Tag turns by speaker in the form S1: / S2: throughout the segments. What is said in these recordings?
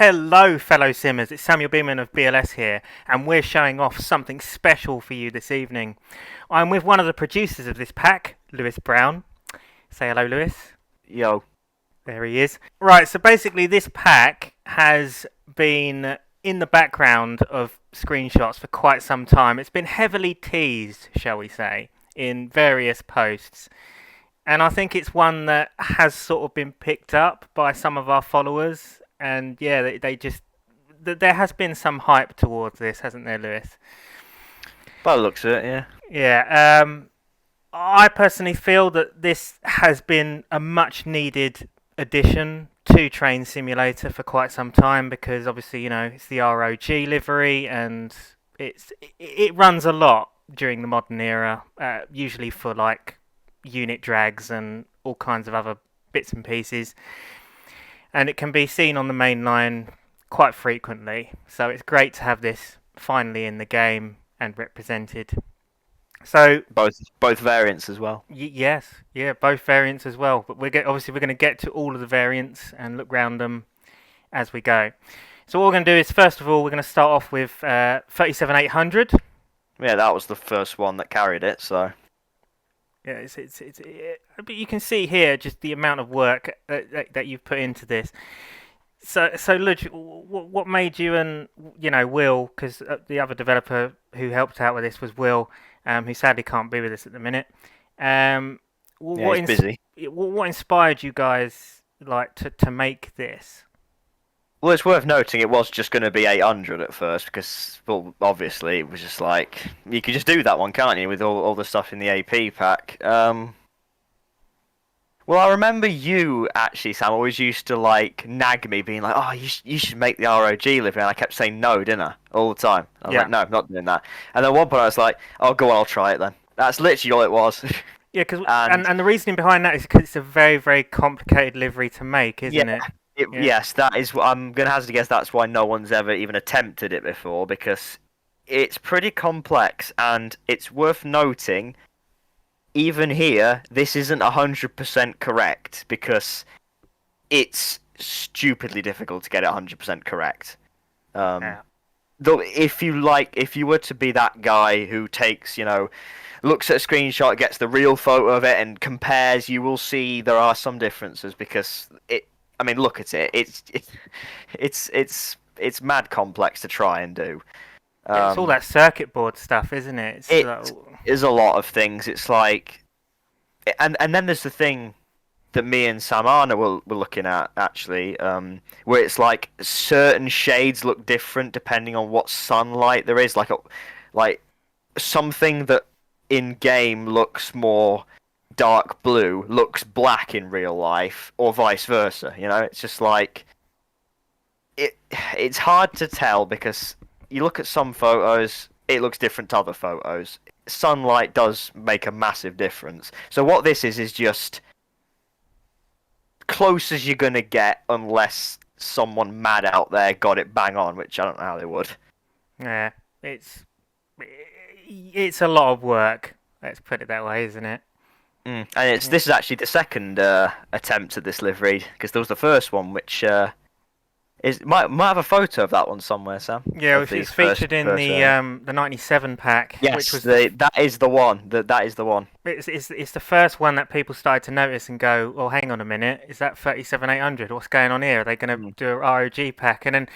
S1: Hello, fellow simmers. It's Samuel Beeman of BLS here, and we're showing off something special for you this evening. I'm with one of the producers of this pack, Lewis Brown. Say hello, Lewis.
S2: Yo.
S1: There he is. Right, so basically this pack has been in the background of screenshots for quite some time. It's been heavily teased, shall we say, in various posts. And I think it's one that has sort of been picked up by some of our followers. And yeah, they just... There has been some hype towards this, hasn't there, Lewis?
S2: By the looks of it, yeah.
S1: Yeah, I personally feel that this has been a much needed addition to Train Simulator for quite some time because obviously, you know, it's the ROG livery and it runs a lot during the modern era, usually for like unit drags and all kinds of other bits and pieces. And it can be seen on the main line quite frequently. So it's great to have this finally in the game and represented. So
S2: both variants as well.
S1: yes, yeah, both variants as well. But we're going to get to all of the variants and look round them as we go. So what we're going to do is first of all we're going to start off with 37800.
S2: Yeah, that was the first one that carried it. So
S1: yeah, but you can see here just the amount of work that you've put into this. So look, what made you and Will, because the other developer who helped out with this was Will, who sadly can't be with us at the minute.
S2: He's busy.
S1: What inspired you guys like to make this?
S2: Well, it's worth noting it was just going to be 800 at first because, well, obviously it was just like you could just do that one, can't you, with all the stuff in the AP pack. Well, I remember you actually, Sam, always used to like nag me, being like, "Oh, you should make the ROG livery," and I kept saying no, didn't I? All the time. I was like, "No, I'm not doing that." And at one point, I was like, "Oh, go on, I'll try it then." That's literally all it was.
S1: Yeah, and the reasoning behind that is because it's a very, very complicated livery to make, isn't it?
S2: Yes, that is what I'm going to hazard a guess. That's why no one's ever even attempted it before, because it's pretty complex, and it's worth noting. Even here, this isn't 100% correct because it's stupidly difficult to get it 100% correct. Though, if you were to be that guy who takes, looks at a screenshot, gets the real photo of it, and compares, you will see there are some differences because look at it. It's mad complex to try and do.
S1: It's all that circuit board stuff, isn't it?
S2: It is a lot of things. It's like, and then there's the thing that me and Sam Arna were looking at actually, where it's like certain shades look different depending on what sunlight there is. Like something that in game looks more dark blue looks black in real life, or vice versa. It's just like it's hard to tell because you look at some photos, it looks different to other photos. Sunlight does make a massive difference. So what this is just close as you're going to get unless someone mad out there got it bang on, which I don't know how they would.
S1: Yeah, it's a lot of work, let's put it that way, isn't it?
S2: And this is actually the second attempt at this livery, because there was the first one, which might have a photo of that one somewhere, Sam.
S1: Yeah, it's featured in the '97 pack.
S2: Yes,
S1: which was
S2: that is the one. That is the one.
S1: It's the first one that people started to notice and go, "Well, hang on a minute, is that 37800? What's going on here? Are they going to do a ROG pack?" And then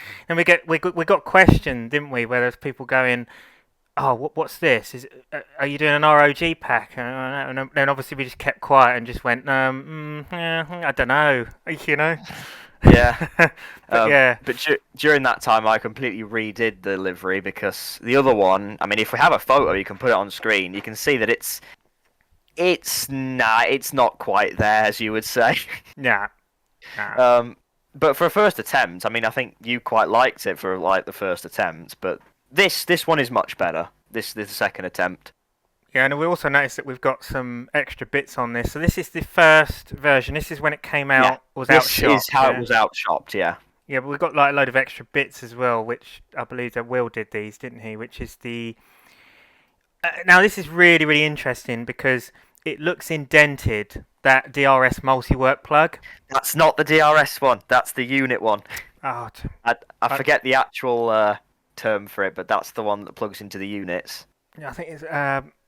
S1: we got questioned, didn't we? Where there's people going, "Oh, what's this? Are you doing an ROG pack?" And then obviously we just kept quiet and just went, I don't know,
S2: Yeah.
S1: But
S2: during that time, I completely redid the livery because the other one, if we have a photo, you can put it on screen. You can see that it's not quite there, as you would say.
S1: Yeah.
S2: But for a first attempt, I think you quite liked it for like the first attempt, but this one is much better. This second attempt.
S1: Yeah, and we also noticed that we've got some extra bits on this. So this is the first version. This is when it came out.
S2: Yeah.
S1: Was outshopped.
S2: This is how it was outshopped. Yeah.
S1: Yeah, but we've got like a load of extra bits as well, which I believe that Will did these, didn't he? Which is the. Now this is really, really interesting because it looks indented. That DRS multi-work plug.
S2: That's not the DRS one. That's the unit one.
S1: Oh,
S2: I forget the actual term for it, but that's the one that plugs into the units.
S1: I think it's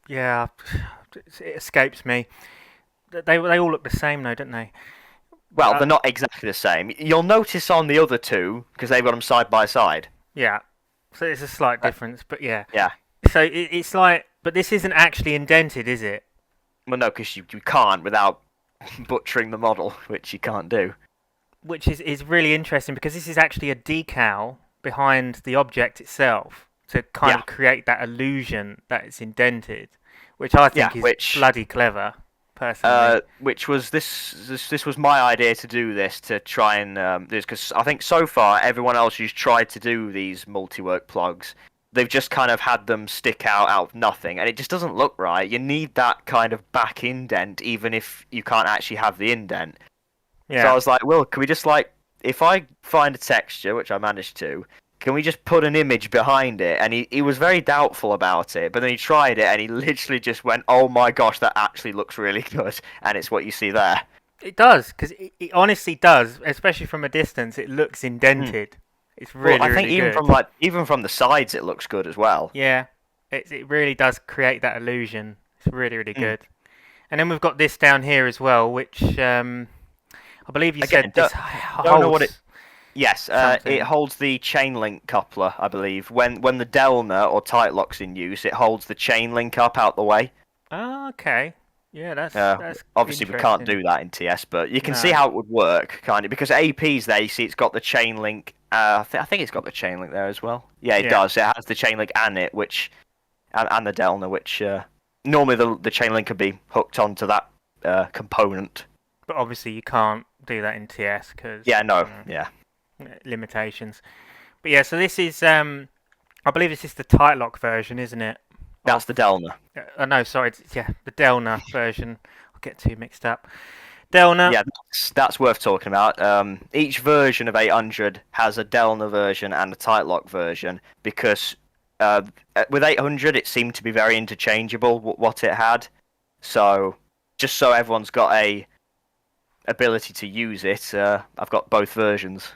S1: yeah, it escapes me. They all look the same though, don't they?
S2: Well,
S1: But
S2: they're not exactly the same. You'll notice on the other two because they've got them side by side.
S1: yeah, so it's a slight
S2: Uh,
S1: difference, but yeah.
S2: yeah.
S1: So it's like, but this isn't actually indented, is it?
S2: Well, no, because you can't without butchering the model, which you can't do.
S1: Which is really interesting because this is actually a decal behind the object itself to kind
S2: Yeah.
S1: of create that illusion that it's indented, which I
S2: Yeah,
S1: think is
S2: which
S1: bloody clever, personally.
S2: which was this was my idea to do this to try and this because I think so far everyone else who's tried to do these multi-work plugs, they've just kind of had them stick out of nothing, and it just doesn't look right. You need that kind of back indent, even if you can't actually have the indent. So I
S1: Yeah,
S2: was like, well, can we just like, if I find a texture, which I managed to, can we just put an image behind it? And he was very doubtful about it, but then he tried it and he literally just went, oh my gosh, that actually looks really good. And it's what you see there.
S1: it does because it honestly does, especially from a distance. It looks
S2: Hmm.
S1: indented. It's
S2: Well,
S1: really
S2: I think
S1: really good.
S2: even from the sides, it looks good as well.
S1: Yeah, it really does create that illusion. It's really really
S2: Hmm.
S1: good. And then we've got this down here as well, which I believe you
S2: Again,
S1: said this
S2: don't know what it.
S1: holds
S2: Yes, it
S1: something.
S2: holds the chain link coupler, I believe. When the Delna or tight lock's in use, it holds the chain link up out the way.
S1: Oh, okay. Yeah,
S2: Uh,
S1: that's
S2: Obviously, we can't
S1: interesting.
S2: do that in TS, but you can see
S1: No.
S2: how it would work, kind of, because AP's there. You see, it's got the chain link. I think it's got the chain link there as well. Yeah, it
S1: Yeah,
S2: does. It has the chain link and it, which and the Delna, which normally the chain link could be hooked onto that component.
S1: but obviously you can't do that in TS because
S2: Yeah, no, yeah,
S1: limitations. But yeah, so this is I believe this is the tight lock version, isn't it?
S2: that's
S1: Of
S2: the Delna.
S1: no, sorry, yeah, the Delna version. I'll get too mixed up. Delna.
S2: Yeah, that's worth talking about. Each version of 800 has a Delna version and a tight lock version because uh, with 800 it seemed to be very interchangeable what it had. So just so everyone's got a ability to use it, I've got both versions.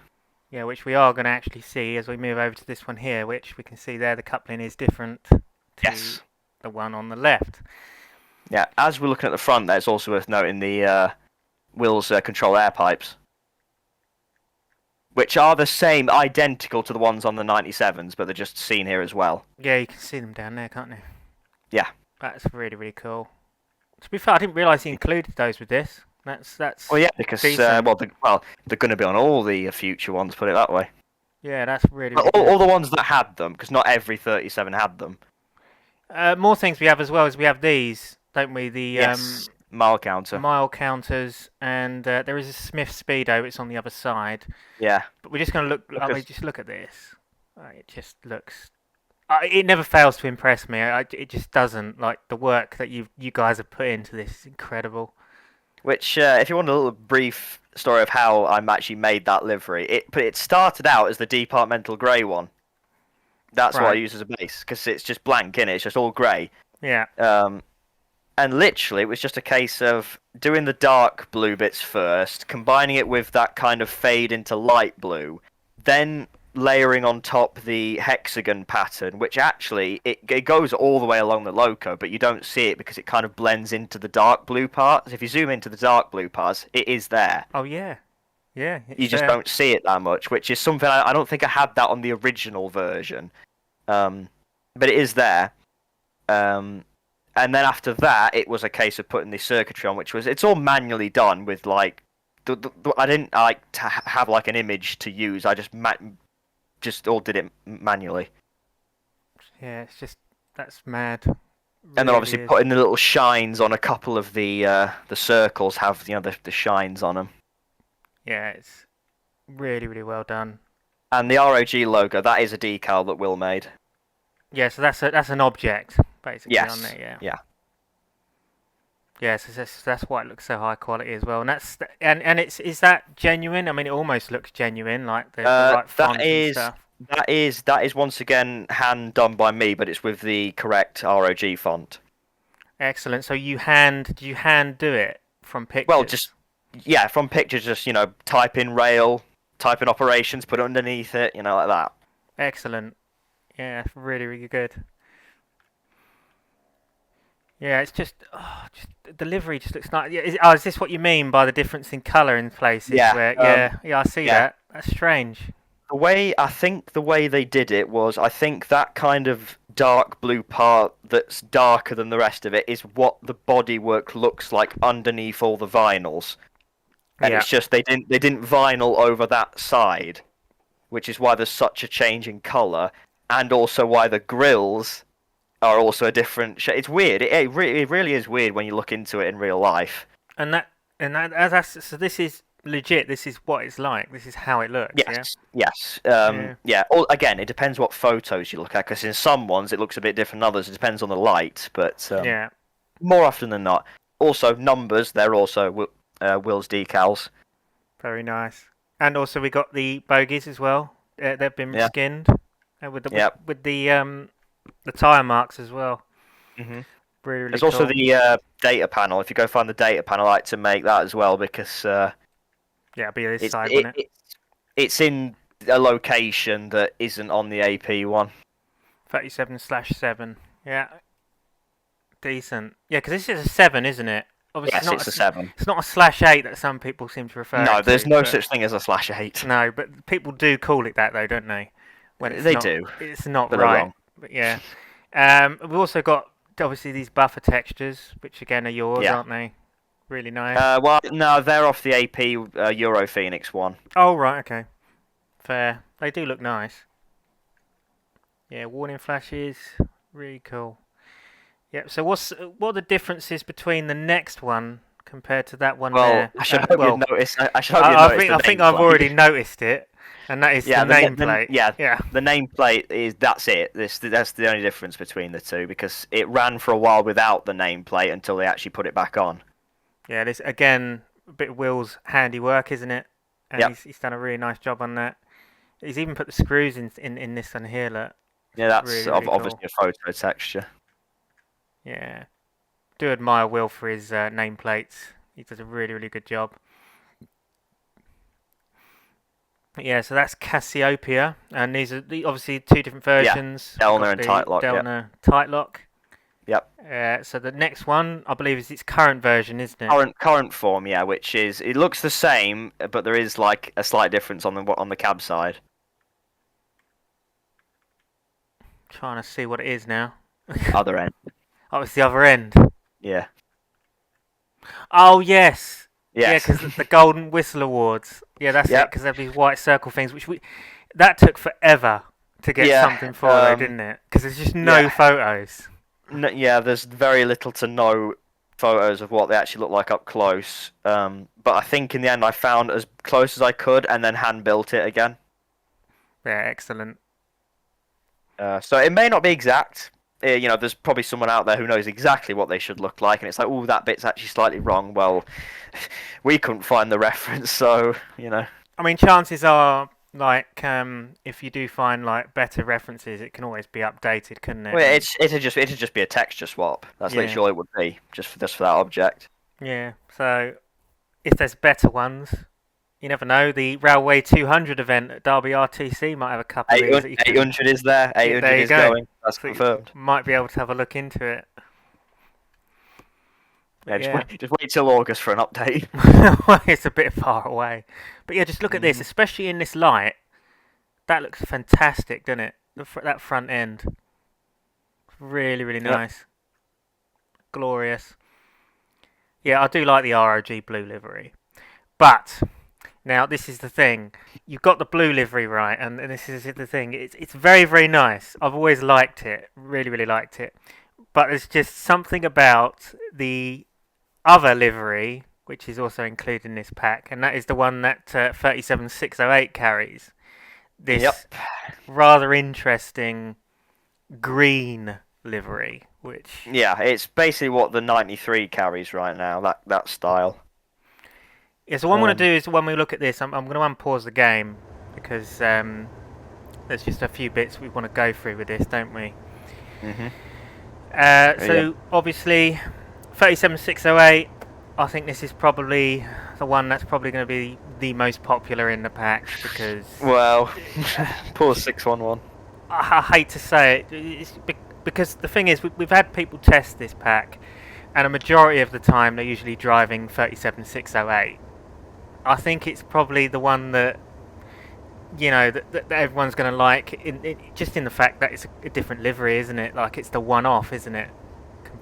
S1: Yeah, which we are going to actually see as we move over to this one here, which we can see there the coupling is different to
S2: Yes.
S1: the one on the left.
S2: Yeah. As we're looking at the front, there, it's also worth noting the Will's control air pipes, which are the same, identical to the ones on the 97s, but they're just seen here as well.
S1: Yeah, you can see them down there, can't you?
S2: Yeah.
S1: That's really, really cool. To be fair, I didn't realise he included those with this. That's
S2: Well, yeah, because
S1: decent.
S2: they're going to be on all the future ones. Put it that way.
S1: Yeah, that's really,
S2: Well,
S1: really
S2: all
S1: good.
S2: the ones that had them, because not every 37 had them.
S1: More things we have as well as we have these, don't we? The
S2: Yes. Mile counter.
S1: mile counters, and there is a Smith Speedo. It's on the other side.
S2: Yeah.
S1: But we're just going to look. I mean,
S2: Because,
S1: just look at this. It just looks. It never fails to impress me. It just doesn't. Like the work that you guys have put into this is incredible.
S2: if you want a little brief story of how I actually made that livery, it started out as the departmental grey one. That's what I
S1: Right.
S2: use as a base, because it's just blank, innit? It's just all grey.
S1: Yeah.
S2: And literally, it was just a case of doing the dark blue bits first, combining it with that kind of fade into light blue, then layering on top the hexagon pattern, which actually it goes all the way along the loco, but you don't see it because it kind of blends into the dark blue parts. If you zoom into the dark blue parts, it is there.
S1: Oh yeah. Yeah.
S2: You
S1: It's
S2: just
S1: there.
S2: don't see it that much, which is something I don't think I had that on the original version, but it is there. And then after that, it was a case of putting the circuitry on, which was it's all manually done with like I didn't like to have like an image to use. I just all did it manually,
S1: Yeah. It's just that's mad.
S2: and then
S1: Really
S2: obviously
S1: is.
S2: putting the little shines on a couple of the circles have the shines on them,
S1: Yeah. It's really, really well done.
S2: and the ROG logo that is a decal that Will made.
S1: Yeah. So that's an object basically on
S2: Yes,
S1: there. Yeah.
S2: yeah.
S1: Yeah, so that's why it looks so high quality as well, and and is that genuine? I mean, it almost looks genuine, like the right font and stuff.
S2: That is once again hand done by me, but it's with the correct ROG font.
S1: Excellent. So you hand do it from
S2: Well,
S1: pictures?
S2: just yeah, from pictures, just type in rail, type in operations, put it underneath it, like that.
S1: Excellent. Yeah, really, really good. Yeah, it's just the livery just looks nice. Yeah, is this what you mean by the difference in colour in places?
S2: Yeah,
S1: Where yeah, I see
S2: yeah.
S1: that. That's strange.
S2: The way they did it was, I think that kind of dark blue part that's darker than the rest of it is what the bodywork looks like underneath all the vinyls. And
S1: Yeah,
S2: it's just they didn't vinyl over that side, which is why there's such a change in colour, and also why the grills are also a different shade. It's weird. It really is weird when you look into it in real life.
S1: and so this is legit. This is what it's like. This is how it looks. Yeah.
S2: Yes.
S1: Yeah.
S2: Yeah. Again, it depends what photos you look at, because in some ones it looks a bit different than others. It depends on the light, but
S1: Yeah.
S2: more often than not. Also, numbers. They're also Will's decals.
S1: Very nice. And also we got the bogies as well. They've been
S2: Yeah.
S1: skinned with the
S2: Yep.
S1: with the tyre marks as well.
S2: hmm
S1: Really, really
S2: There's
S1: cool.
S2: also the data panel. If you go find the data panel, I like to make that as well, because
S1: yeah, it'll be this
S2: it's
S1: side, won't it?
S2: it's in a location that isn't on the AP one.
S1: 37/7. Yeah. Decent. Yeah, because this is a 7, isn't it? Obviously,
S2: Yes, it's a 7.
S1: It's not a /8 that some people seem to refer
S2: No,
S1: it
S2: there's
S1: to,
S2: no
S1: but-
S2: such thing as a /8.
S1: No, but people do call it that, though, don't they? When it's
S2: They
S1: not,
S2: do,
S1: It's not
S2: but they're
S1: right.
S2: wrong.
S1: But yeah. We've also got, obviously, these buffer textures, which, again, are yours,
S2: Yeah.
S1: aren't they? Really nice.
S2: Well, no, they're off the AP Europheonix one.
S1: Oh, right, okay. Fair. They do look nice. Yeah, warning flashes. Really cool. Yep, so what are the differences between the next one compared to that one
S2: Well,
S1: there?
S2: I should hope
S1: well,
S2: you notice. I should hope you notice the
S1: I think I've
S2: nameplate.
S1: already noticed it, and that is
S2: Yeah,
S1: the nameplate.
S2: yeah,
S1: Yeah.
S2: the nameplate that's it. That's the only difference between the two, because it ran for a while without the nameplate until they actually put it back on.
S1: Yeah, this again a bit of Will's handiwork, isn't it? And
S2: Yep.
S1: he's done a really nice job on that. He's even put the screws in this one here. Look.
S2: Yeah, that's
S1: Really, really
S2: obviously
S1: cool.
S2: a photo texture.
S1: Yeah. Do admire Will for his nameplates. He does a really, really good job. Yeah, so that's Cassiopeia, and these are obviously two different versions.
S2: Delna
S1: We've got
S2: and
S1: the
S2: Tight Lock, yep.
S1: Delna Tight Lock.
S2: Yep.
S1: So the next one, I believe, is its current version, isn't it?
S2: Current form, yeah, which is it looks the same, but there is like a slight difference on the cab side.
S1: Trying to see what it is now.
S2: Other end.
S1: Oh, it's the other end.
S2: Yeah.
S1: Oh, yes. Yeah,
S2: Yes.
S1: because the Golden Whistle Awards. Yeah, that's it,
S2: Yep.
S1: because they have these white circle things, that took forever to get
S2: Yeah,
S1: something for, though, didn't it? Because there's just no
S2: yeah.
S1: photos.
S2: Yeah, there's very little to no photos of what they actually look like up close. But I think in the end I found as close as I could and then hand built it again.
S1: Yeah, excellent.
S2: So it may not be exact. There's probably someone out there who knows exactly what they should look like, and it's like, oh, that bit's actually slightly wrong. Well, we couldn't find the reference, so.
S1: I mean, chances are, like, if you do find like better references, it can always be updated, couldn't it?
S2: Well, it'd just be a texture swap. That's literally all it would be, just for that object.
S1: Yeah. So, if there's better ones, you never know. The Railway 200 event at Derby RTC might have a couple of these.
S2: 800 is there. 800
S1: there you
S2: is
S1: go.
S2: going. That's
S1: So you
S2: confirmed.
S1: might be able to have a look into it.
S2: Yeah, just wait till August for an update.
S1: It's a bit far away, but yeah, just look at this, especially in this light. That looks fantastic, doesn't it? That front end, really, really nice, glorious. Yeah, I do like the ROG blue livery, but now this is the thing. You've got the blue livery right, and this is the thing. It's very, very nice. I've always liked it, really, really liked it, but there's just something about the other livery, which is also included in this pack, and that is the one that 37608 carries. This rather interesting green livery, which
S2: it's basically what the 93 carries right now. That style.
S1: yeah. So what I'm going to do is when we look at this, I'm going to unpause the game because there's just a few bits we want to go through with this, don't we? So obviously 37608, I think this is probably the one that's probably going to be the most popular in the pack because
S2: Well, poor 611.
S1: I hate to say it, because the thing is, we've had people test this pack, and a majority of the time they're usually driving 37608. I think it's probably the one that that everyone's going to like, just in the fact that it's a different livery, isn't it? Like it's the one-off, isn't it?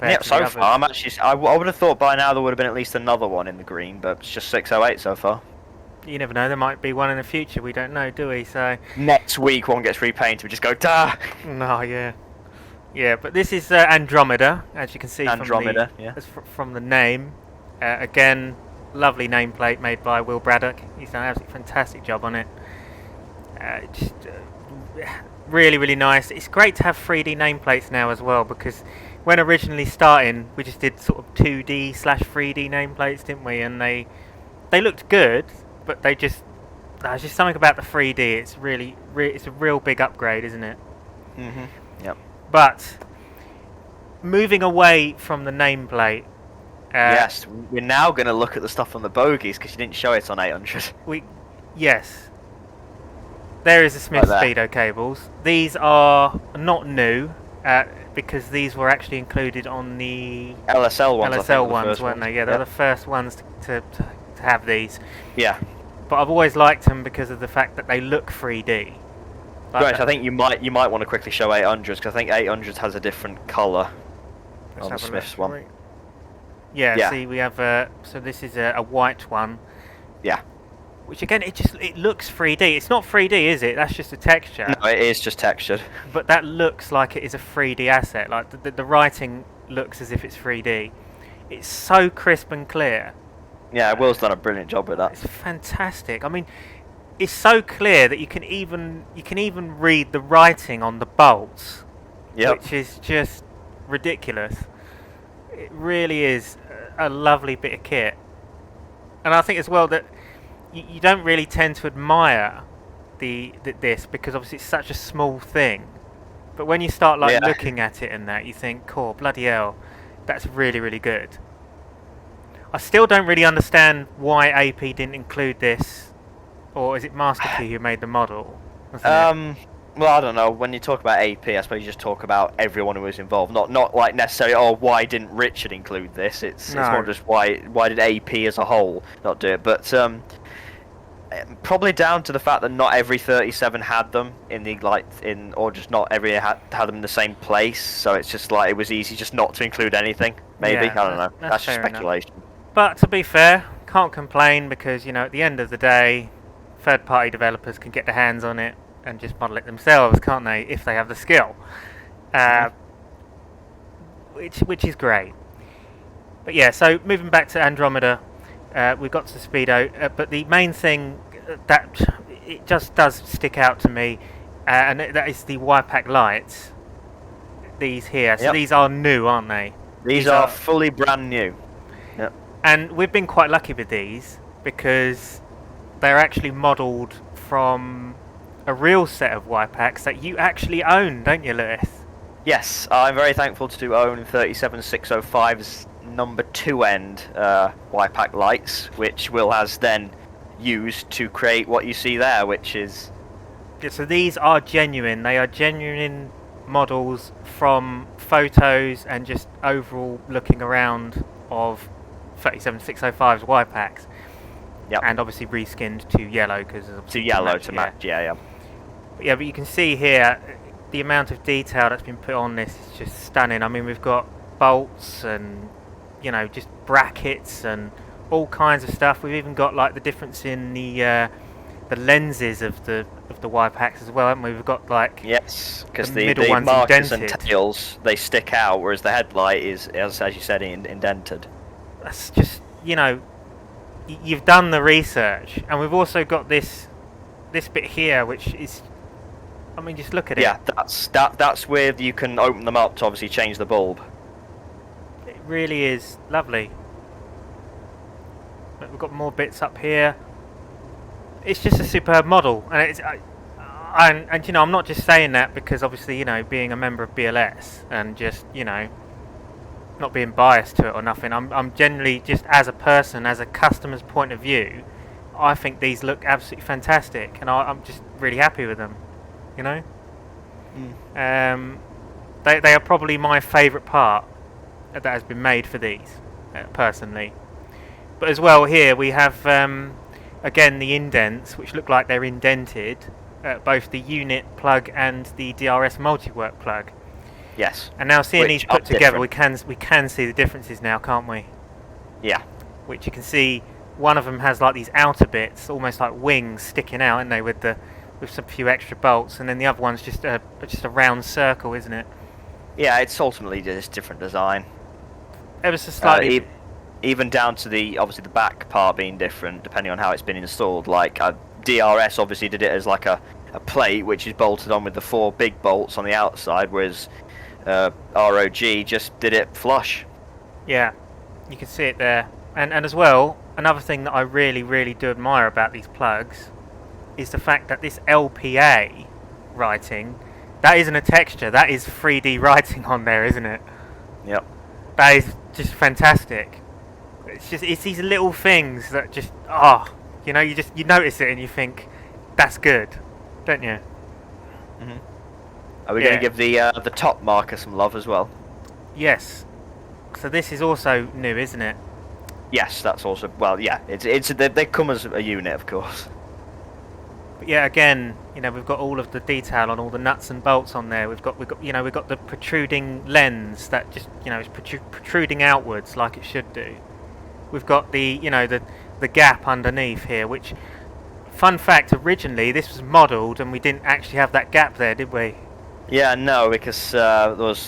S2: Yeah,
S1: To
S2: so
S1: the
S2: far,
S1: others.
S2: I'm actually. I would have thought by now there would have been at least another one in the green, but it's just 608 so far.
S1: You never know, there might be one in the future. We don't know, do we? So
S2: Next week, one gets repainted. We just go, duh!
S1: no, yeah. But this is Andromeda, as you can see
S2: Andromeda, yeah.
S1: from the name. Again, lovely nameplate made by Will Braddock. He's done an absolutely fantastic job on it. Really, really nice. It's great to have 3D nameplates now as well, because when originally starting, we just did sort of 2D/3D nameplates, didn't we? And they looked good, but there's just something about the 3D. It's it's a real big upgrade, isn't it?
S2: Mhm. Yep.
S1: But moving away from the nameplate,
S2: Yes, we're now going to look at the stuff on the bogies because you didn't show it on 800.
S1: Yes. There is the Smith
S2: Like that.
S1: Speedo cables. These are not new, because these were actually included on the
S2: LSL ones. I think,
S1: LSL
S2: were the
S1: ones,
S2: first
S1: weren't they? Yeah, they're the first ones to have these.
S2: Yeah.
S1: But I've always liked them because of the fact that they look 3D.
S2: Right, I think you might want to quickly show 800s because I think 800s has a different colour
S1: Let's
S2: on the
S1: have a
S2: Smith's
S1: look.
S2: one.
S1: Yeah, see, we have so this is a white one.
S2: Yeah.
S1: Which again, it looks 3D. It's not 3D, is it? That's just a texture.
S2: No, it is just textured.
S1: But that looks like it is a 3D asset. Like the writing looks as if it's 3D. It's so crisp and clear.
S2: Yeah, Will's done a brilliant job with that.
S1: It's fantastic. I mean, it's so clear that you can even read the writing on the bolts,
S2: Yep.
S1: which is just ridiculous. It really is a lovely bit of kit, and I think as well that you don't really tend to admire this because obviously it's such a small thing. But when you start looking at it and that, you think, "Cool, bloody hell, that's really, really good." I still don't really understand why AP didn't include this, or is it Master Key who made the model?
S2: Well, I don't know. When you talk about AP, I suppose you just talk about everyone who was involved, not like necessarily. Oh, why didn't Richard include this? It's more just why did AP as a whole not do it? But probably down to the fact that not every 37 had them or just not every had them in the same place. So it's just like it was easy just not to include anything. Maybe,
S1: Yeah,
S2: I don't know. That's just speculation.
S1: But to be fair, can't complain because at the end of the day, third-party developers can get their hands on it and just model it themselves, can't they? If they have the skill, which is great. But yeah, so moving back to Andromeda, we've got to Speedo, but the main thing that it just does stick out to me, and that is the WIPAC lights. These here, so these are new, aren't they?
S2: These are fully brand new. Yep.
S1: And we've been quite lucky with these because they're actually modelled from a real set of WIPACs that you actually own, don't you, Lewis?
S2: Yes, I'm very thankful to own 37605's number 2 end WIPAC lights, which Will has then used to create what you see there, which is...
S1: Yeah, so these are genuine. They are genuine models from photos and just overall looking around of 37605's WIPACs.
S2: Yep.
S1: And obviously reskinned to yellow because
S2: to match, yeah.
S1: But you can see here the amount of detail that's been put on this is just stunning. I mean, we've got bolts and just brackets and all kinds of stuff. We've even got like the difference in the lenses of the WIPACs as well, haven't we? We've got like
S2: because the
S1: middle ones
S2: markers
S1: indented.
S2: and tails they stick out, whereas the headlight is as you said indented.
S1: That's just you've done the research, and we've also got this bit here, which is, I mean, just look at it.
S2: Yeah, that's where you can open them up to obviously change the bulb.
S1: It really is lovely. We've got more bits up here. It's just a superb model, and it's and I'm not just saying that because obviously being a member of BLS and just not being biased to it or nothing. I'm generally just as a person, as a customer's point of view, I think these look absolutely fantastic, and I'm just really happy with them. You know, they are probably my favourite part that has been made for these, personally. But as well, here we have again the indents, which look like they're indented, both the unit plug and the DRS multi-work plug.
S2: Yes.
S1: And now seeing these put together,
S2: different.
S1: we can see the differences now, can't we?
S2: Yeah.
S1: Which you can see, one of them has like these outer bits, almost like wings sticking out, aren't they, with some few extra bolts, and then the other one's just a round circle, isn't it?
S2: Yeah, it's ultimately just different design.
S1: Ever so slightly.
S2: Even down to obviously the back part being different depending on how it's been installed. Like DRS obviously did it as like a plate which is bolted on with the 4 big bolts on the outside, whereas ROG just did it flush.
S1: Yeah, you can see it there. And as well, another thing that I really, really do admire about these plugs is the fact that this LPA writing, that isn't a texture, that is 3D writing on there, isn't it?
S2: Yep.
S1: That is just fantastic. It's these little things that just, you notice it and you think, that's good, don't you?
S2: Mm-hmm. Are we going to give the top marker some love as well?
S1: Yes. So this is also new, isn't it?
S2: Yes, that's also, well, yeah. They come as a unit, of course.
S1: But yeah, again, we've got all of the detail on all the nuts and bolts on there. We've got the protruding lens that just is protruding outwards like it should do. We've got the gap underneath here, which, fun fact, originally this was modelled and we didn't actually have that gap there, did we?
S2: Yeah, no, because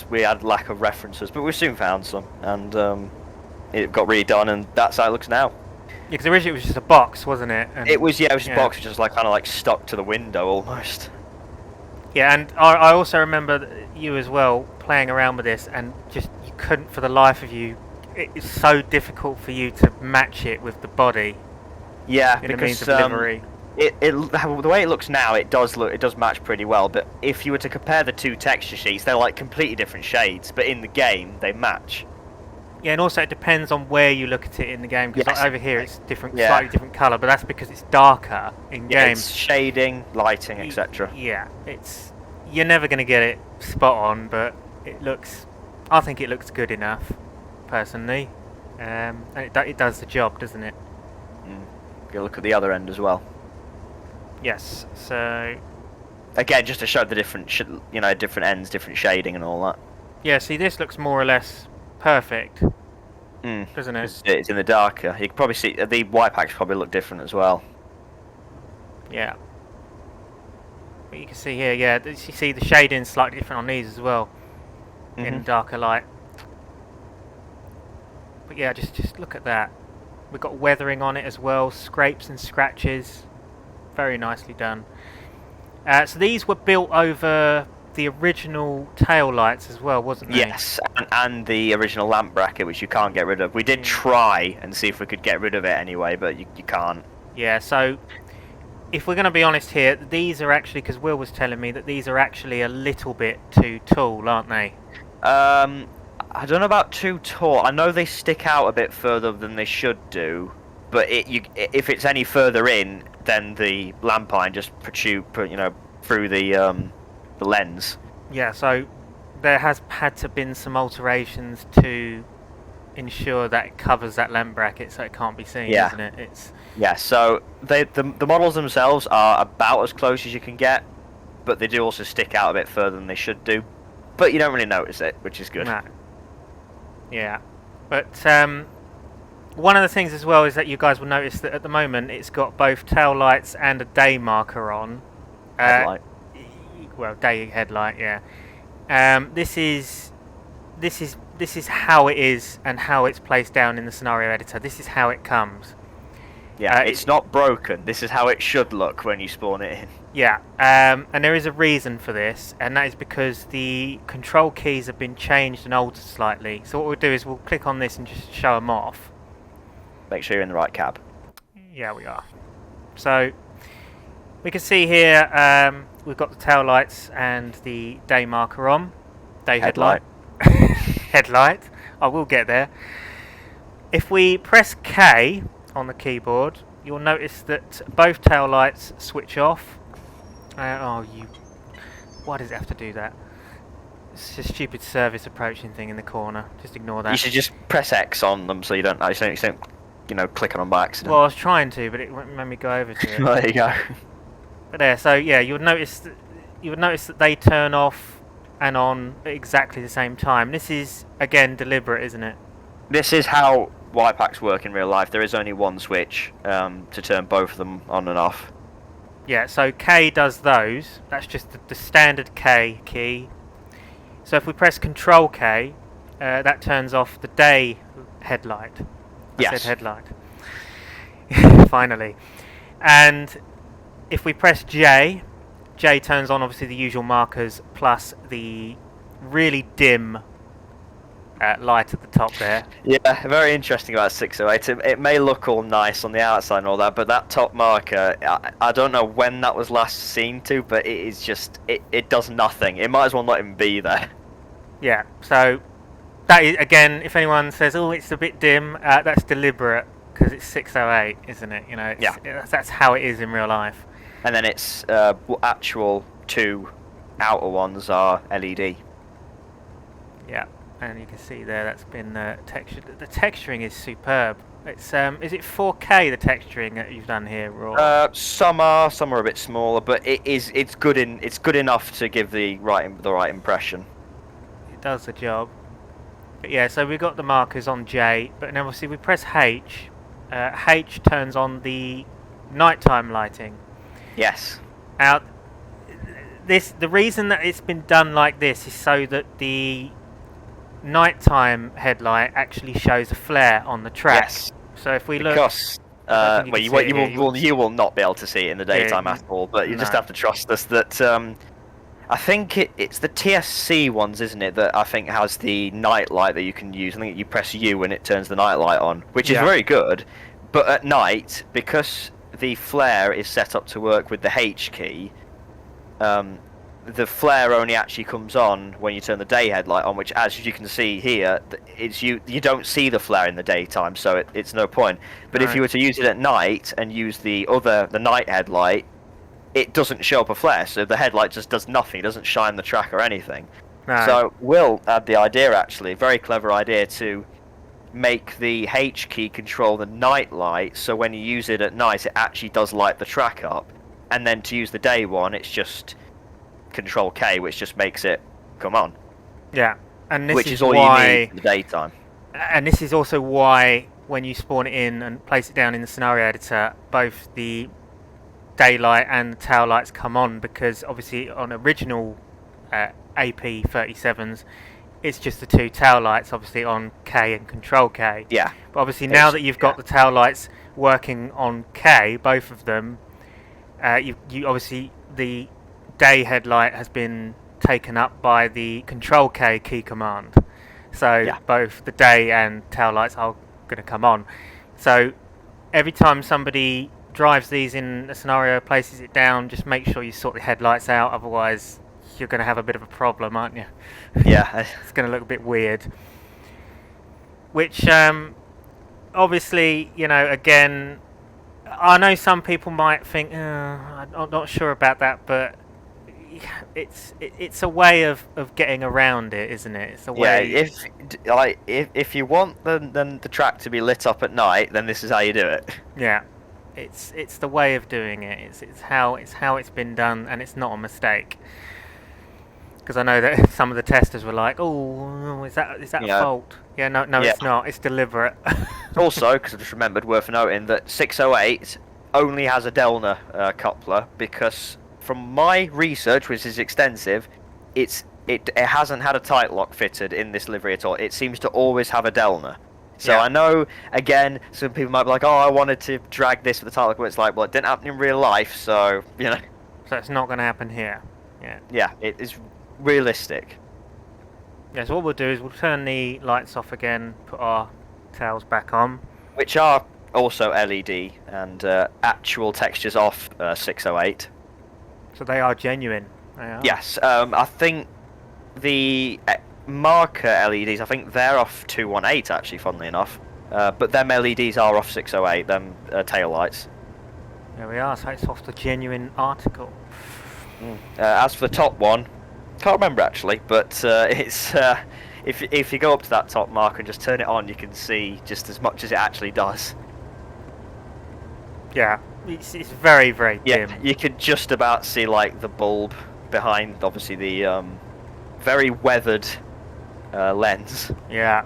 S2: we had lack of references, but we soon found some, and it got redone, and that's how it looks now.
S1: Yeah, because originally it was just a box, wasn't it? And
S2: it was just a box, which was kind of stuck to the window almost.
S1: Yeah, and I also remember you as well playing around with this, and just you couldn't for the life of you. It's so difficult for you to match it with the body.
S2: Yeah,
S1: in the
S2: because
S1: means of livery.
S2: The way it looks now, it does match pretty well. But if you were to compare the 2 texture sheets, they're like completely different shades. But in the game, they match.
S1: Yeah, and also it depends on where you look at it in the game. Because over here, it's different, slightly different colour. But that's because it's darker in game.
S2: It's shading, lighting, etc.
S1: Yeah, you're never going to get it spot on, but I think it looks good enough, personally, and it does the job, doesn't it?
S2: Go look at the other end as well.
S1: Yes. So
S2: again, just to show the different different ends, different shading, and all that.
S1: Yeah. See, this looks more or less perfect, doesn't it?
S2: It's in the darker. You can probably see the WIPACs probably look different as well.
S1: Yeah. But you can see here, you see the shading slightly different on these as well, in darker light. But yeah, just look at that. We've got weathering on it as well, scrapes and scratches, very nicely done. So these were built over the original tail lights as well, wasn't they?
S2: Yes, and the original lamp bracket, which you can't get rid of. We did try and see if we could get rid of it anyway, but you can't.
S1: Yeah, so if we're going to be honest here, these are actually, because Will was telling me that these are actually a little bit too tall, aren't they?
S2: I don't know about too tall. I know they stick out a bit further than they should do, but if it's any further in, then the lamp iron just protrude, through the lens.
S1: Yeah, so there has had to been some alterations to ensure that it covers that lamp bracket, so it can't be seen, isn't it?
S2: Yeah. So the models themselves are about as close as you can get, but they do also stick out a bit further than they should do. But you don't really notice it, which is good.
S1: No. Yeah, but one of the things as well is that you guys will notice that at the moment it's got both tail lights and a day marker on.
S2: Headlight.
S1: Well, day headlight. Yeah. This is how it is and how it's placed down in the scenario editor. This is how it comes.
S2: Yeah, it's not broken. This is how it should look when you spawn it in.
S1: Yeah, and there is a reason for this, and that is because the control keys have been changed and altered slightly. So what we'll do is we'll click on this and just show them off.
S2: Make sure you're in the right cab.
S1: Yeah, we are. So we can see here we've got the tail lights and the day marker on. Day headlight. Headlight. I will get there. If we press K on the keyboard, you'll notice that both tail lights switch off. Why does it have to do that? It's a stupid service approaching thing in the corner. Just ignore that.
S2: You should just press X on them so you don't click on them by accident.
S1: Well, I was trying to, but it won't made me go over to it.
S2: There you go.
S1: But there, so yeah, you would notice that they turn off and on at exactly the same time. This is again deliberate, isn't it?
S2: This is how WIPACs work in real life. There is only one switch to turn both of them on and off.
S1: Yeah, so K does those. That's just the standard K key. So if we press Control K, that turns off the day headlight. I said headlight. Finally. And if we press J, J turns on obviously the usual markers plus the really dim light at the top there.
S2: Yeah, very interesting about 608. It may look all nice on the outside and all that, but that top marker, I don't know when that was last seen to, but it is just, it does nothing. It might as well not even be there.
S1: Yeah, so that is, again, if anyone says, oh, it's a bit dim, that's deliberate, because it's 608, isn't it? You know, that's how it is in real life.
S2: And then its actual two outer ones are LED.
S1: Yeah. And you can see there that's been textured. The texturing is superb. It's is it 4K the texturing that you've done here, Raw?
S2: Some are a bit smaller, but it's good enough to give the right impression.
S1: It does the job. But yeah, so we've got the markers on J, but then obviously we press H. H turns on the nighttime lighting.
S2: Yes.
S1: Now, the reason that it's been done like this is so that the nighttime headlight actually shows a flare on the track.
S2: Yes.
S1: So if we look,
S2: because you will not be able to see it in the daytime at all. But you just have to trust us that. I think it's the TSC ones, isn't it? That I think has the night light that you can use. I think you press U and it turns the night light on, which is very good. But at night, because the flare is set up to work with the H key, the flare only actually comes on when you turn the day headlight on, which, as you can see here, you don't see the flare in the daytime, so it's no point. But if you were to use it at night and use the night headlight, it doesn't show up a flare, so the headlight just does nothing. It doesn't shine the track or anything. No. So Will had the idea, actually, very clever idea, to make the H key control the night light, so when you use it at night, it actually does light the track up. And then to use the day one, it's just Control K, which just makes it come on.
S1: Yeah, and this
S2: which
S1: is
S2: all
S1: why,
S2: you need in the daytime.
S1: And this is also why, when you spawn it in and place it down in the scenario editor, both the daylight and the tail lights come on, because obviously on original AP37s, it's just the two tail lights, obviously on K and Control K.
S2: Yeah.
S1: But obviously now that you've got the tail lights working on K, both of them, you obviously the day headlight has been taken up by the Control K key command. So both the day and tail lights are going to come on. So every time somebody drives these in a scenario, places it down, just make sure you sort the headlights out, otherwise you're going to have a bit of a problem, aren't you?
S2: Yeah.
S1: It's going to look a bit weird. Which, obviously, you know, again, I know some people might think, I'm not sure about that, but it's a way of getting around it, isn't it? It's a way.
S2: Yeah, if you want the track to be lit up at night, then this is how you do it.
S1: Yeah, it's the way of doing it. It's how it's been done, and it's not a mistake. Because I know that some of the testers were like, "Oh, is that a fault?" Yeah, no, it's not. It's deliberate.
S2: Also, because I just remembered, worth noting that 608 only has a Delna coupler, because from my research, which is extensive, it hasn't had a tight lock fitted in this livery at all. It seems to always have a Delna. So I know, again, some people might be like, "Oh, I wanted to drag this with the tight lock," but it's like, well, it didn't happen in real life, so you know.
S1: So it's not going to happen here. Yeah.
S2: Yeah, it is realistic.
S1: Yeah, so what we'll do is we'll turn the lights off again, put our tails back on.
S2: Which are also LED and actual textures off 608.
S1: So they are genuine. They are.
S2: Yes, I think the marker LEDs, I think they're off 218 actually, funnily enough. But them LEDs are off 608, them tail lights.
S1: There we are, so it's off the genuine article.
S2: As for the top one, can't remember actually, but it's if you go up to that top mark and just turn it on, you can see just as much as it actually does.
S1: Yeah, it's very, very dim.
S2: Yeah, you could just about see like the bulb behind, obviously the very weathered lens.
S1: Yeah,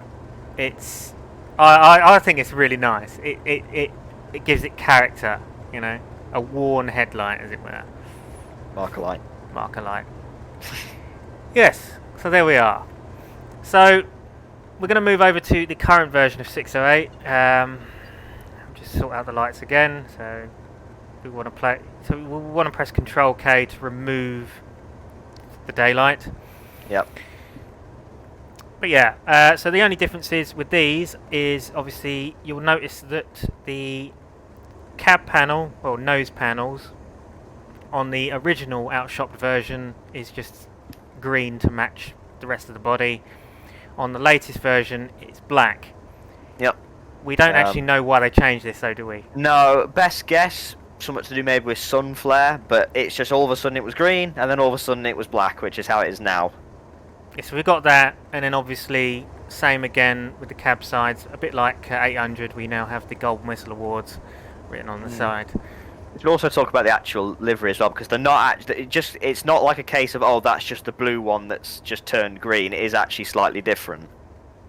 S1: it's. I think it's really nice. It gives it character, you know, a worn headlight, as it were.
S2: Marker light.
S1: Marker light. Yes, so there we are. So we're going to move over to the current version of 608. Just sort out the lights again. So we want to press Control K to remove the daylight.
S2: Yep.
S1: But yeah, so the only differences with these is obviously you'll notice that the cab panel, or nose panels, on the original outshopped version is just green to match the rest of the body. On the latest version, it's black.
S2: Yep.
S1: We don't actually know why they changed this, though, do we?
S2: No, best guess, something to do maybe with sun flare, but it's just all of a sudden it was green, and then all of a sudden it was black, which is how it is now.
S1: Yeah, so we got that, and then obviously same again with the cab sides. A bit like 800, we now have the Golden Whistle Awards written on the side.
S2: We should also talk about the actual livery as well, because they're not actually, it's not like a case of, oh, that's just the blue one that's just turned green. It is actually slightly different.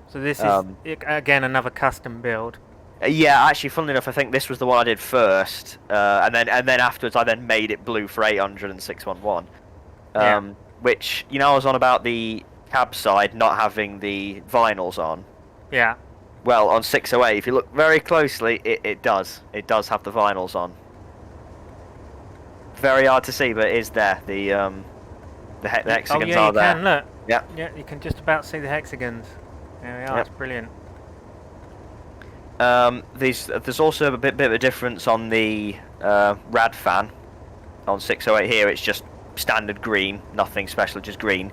S1: So this is again another custom build.
S2: Yeah, actually, funnily enough, I think this was the one I did first, and then afterwards I then made it blue for 800 and 611. Which, you know, I was on about the cab side not having the vinyls on.
S1: Yeah.
S2: Well, on 608, if you look very closely, it does. It does have the vinyls on. Very hard to see, but it is there. The hexagons are there.
S1: Oh yeah, you can, look.
S2: Yeah.
S1: Yeah, you can just about see the hexagons. There we are, it's brilliant.
S2: There's also a bit of a difference on the rad fan. On 608 here, it's just standard green, nothing special, just green.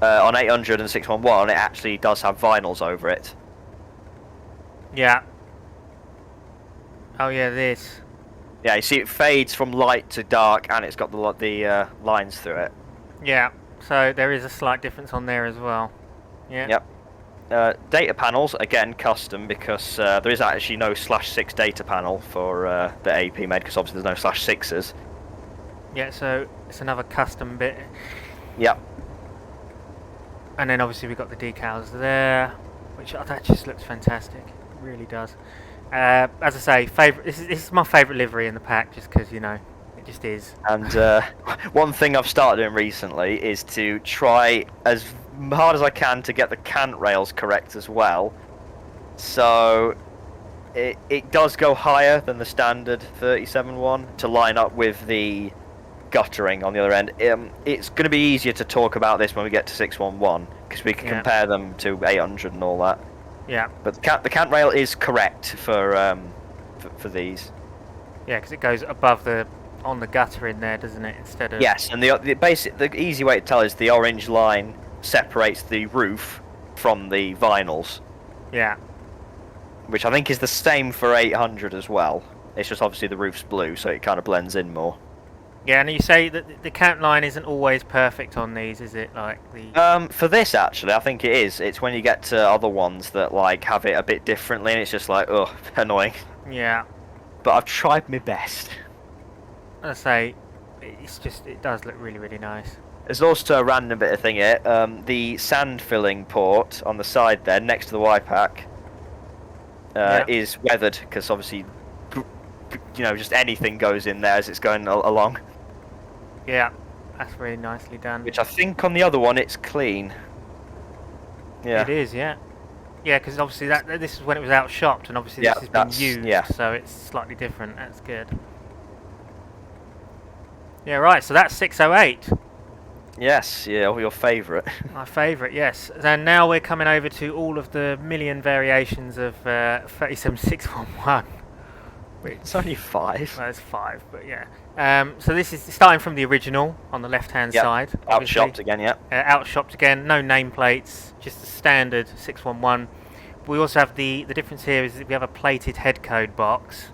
S2: On 800 and 611, it actually does have vinyls over it.
S1: Yeah. Oh yeah, this.
S2: Yeah, you see it fades from light to dark, and it's got the lines through it.
S1: Yeah, so there is a slight difference on there as well. Yeah.
S2: Yep. Data panels, again, custom, because there is actually no /6 data panel for the AP made, because obviously there's no /6s.
S1: Yeah, so it's another custom bit.
S2: Yep.
S1: And then obviously we've got the decals there, which that just looks fantastic. It really does. As I say, this is my favourite livery in the pack, just because, you know, it just is.
S2: And one thing I've started doing recently is to try as hard as I can to get the cant rails correct as well. So it does go higher than the standard 37.1 to line up with the guttering on the other end. It's going to be easier to talk about this when we get to 611, because we can compare them to 800 and all that.
S1: Yeah.
S2: But the cant rail is correct for these.
S1: Yeah, because it goes above on the gutter in there, doesn't it? Instead of
S2: yes, and the easy way to tell is the orange line separates the roof from the vinyls.
S1: Yeah.
S2: Which I think is the same for 800 as well. It's just obviously the roof's blue, so it kind of blends in more.
S1: Yeah, and you say that the cant line isn't always perfect on these, is it? Like the
S2: for this actually, I think it is. It's when you get to other ones that like have it a bit differently, and it's just like, ugh, annoying.
S1: Yeah.
S2: But I've tried my best.
S1: I say, it does look really, really nice.
S2: There's also a random bit of thing here. The sand filling port on the side there, next to the WIPAC, is weathered, because obviously, you know, just anything goes in there as it's going along.
S1: Yeah, that's really nicely done.
S2: Which I think on the other one it's clean. Yeah.
S1: It is, yeah. Yeah, because obviously this is when it was outshopped, and obviously this has been used, so it's slightly different. That's good. Yeah, right. So that's 608.
S2: Yes, yeah, your favourite.
S1: My favourite, yes. And now we're coming over to all of the million variations of 37611.
S2: It's only 5.
S1: Well, it's 5, but yeah. So this is starting from the original on the left-hand side.
S2: Outshopped again, yeah.
S1: Outshopped again, no nameplates, just a standard 611 we also have the difference here is that we have a plated head code box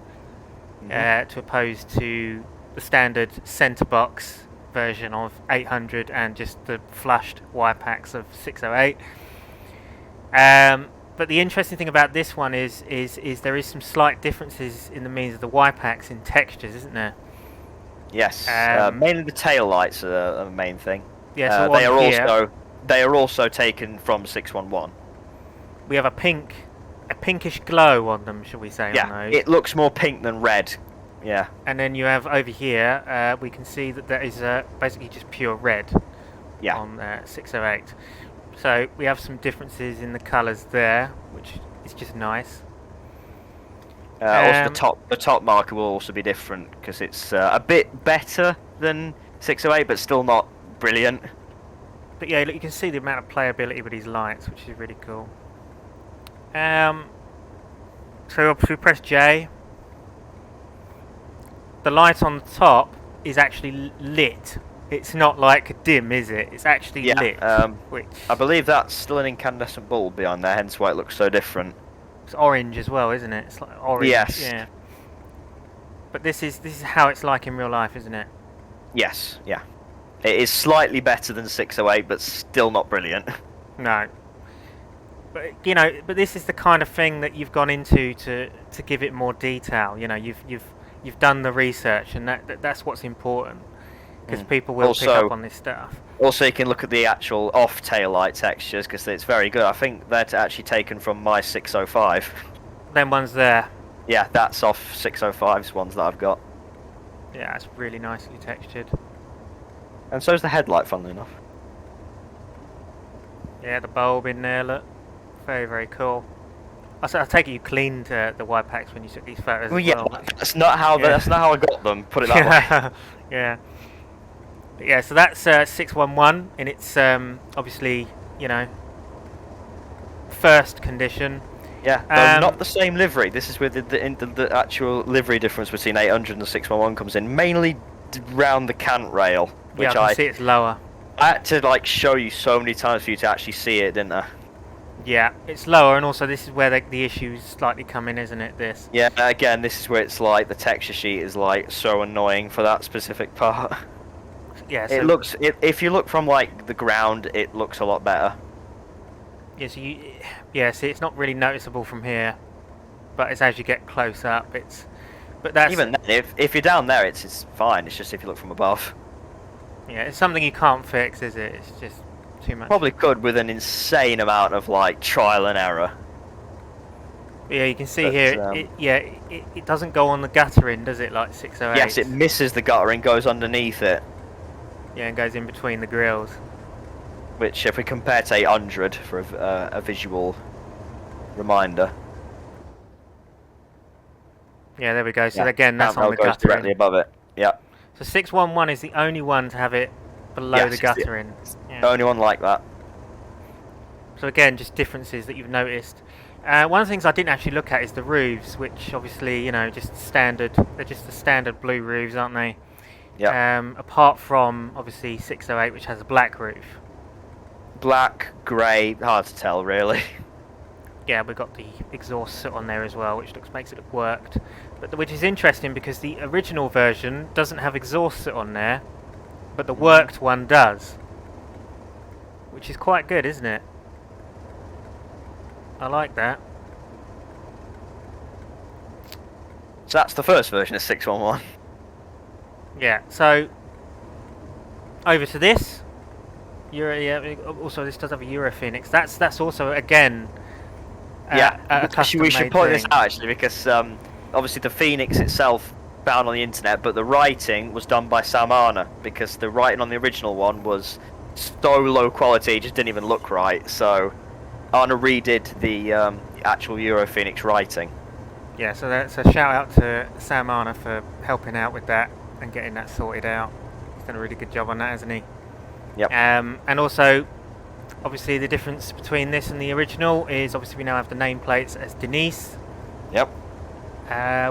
S1: to oppose to the standard centre box version of 800 and just the flushed WIPACs of 608. But the interesting thing about this one is there is some slight differences in the means of the WIPACs in textures, isn't there?
S2: Yes, mainly the tail lights are the main thing.
S1: Yeah, so
S2: they are also taken from 611.
S1: We have a pinkish glow on them, shall we say?
S2: Yeah,
S1: on those.
S2: it looks more pink than red. Yeah.
S1: And then you have over here, we can see that there is basically just pure red on 608. So we have some differences in the colours there, which is just nice.
S2: Also, the top marker will also be different because it's a bit better than 608, but still not brilliant.
S1: But yeah, look, you can see the amount of playability with these lights, which is really cool. So obviously we press J. The light on the top is actually lit. It's not like dim, is it? It's actually lit. Which
S2: I believe that's still an incandescent bulb behind there, hence why it looks so different.
S1: It's orange as well, isn't it? It's like orange.
S2: Yes.
S1: Yeah. But this is how it's like in real life, isn't it?
S2: Yes. Yeah. It is slightly better than 608, but still not brilliant.
S1: No. But but this is the kind of thing that you've gone into to give it more detail. You've done the research, and that's what's important. Because people will pick up on this stuff.
S2: Also, you can look at the actual off-tail light textures, because it's very good. I think that's actually taken from my 605.
S1: Them ones there.
S2: Yeah, that's off 605's ones that I've got.
S1: Yeah, it's really nicely textured.
S2: And so's the headlight, funnily enough.
S1: Yeah, the bulb in there, look. Very, very cool. I take it you cleaned the WIPACs when you took these photos as well.
S2: That's not how I got them, put it that way.
S1: Yeah. But yeah, so that's 611 in its obviously, first condition.
S2: Yeah, not the same livery. This is where the actual livery difference between 800 and 611 comes in, mainly round the cant rail. Which
S1: I can see it's lower.
S2: I had to show you so many times for you to actually see it, didn't I?
S1: Yeah, it's lower, and also this is where the issues slightly come in, isn't it? This.
S2: Yeah, again, this is where it's like the texture sheet is so annoying for that specific part.
S1: Yeah, so
S2: it looks. If you look from the ground, it looks a lot better.
S1: Yeah, see, it's not really noticeable from here, but it's as you get close up, But that's
S2: even then, if you're down there, it's fine. It's just if you look from above.
S1: Yeah, it's something you can't fix, is it? It's just too much.
S2: Probably could with an insane amount of trial and error.
S1: Yeah, you can see here. It doesn't go on the guttering, does it? Like 608.
S2: Yes, it misses the guttering, goes underneath it.
S1: Yeah, and goes in between the grills.
S2: Which, if we compare to 800 for a visual reminder.
S1: Yeah, there we go. So again, that's on the
S2: goes
S1: guttering.
S2: Directly above it. Yeah.
S1: So 611 is the only one to have it below the guttering.
S2: The only one like that.
S1: So again, just differences that you've noticed. One of the things I didn't actually look at is the roofs, which obviously, just standard. They're just the standard blue roofs, aren't they?
S2: Yeah.
S1: Apart from obviously 608, which has a black roof.
S2: Black, grey, hard to tell really.
S1: Yeah, we've got the exhaust soot on there as well, which makes it look worked. But which is interesting because the original version doesn't have exhaust soot on there, but the worked one does, which is quite good, isn't it? I like that.
S2: So that's the first version of 611.
S1: Yeah. So over to this. Also, this does have a Europheonix. That's also again.
S2: We should point this out actually because obviously the Phoenix itself found on the internet, but the writing was done by Samana because the writing on the original one was so low quality, it just didn't even look right. So Anna redid the actual Europheonix writing.
S1: Yeah, so that's a shout out to Samana for helping out with that and getting that sorted out. He's done a really good job on that, hasn't he?
S2: Yep.
S1: And also, obviously, the difference between this and the original is obviously we now have the nameplates as Denise.
S2: Yep.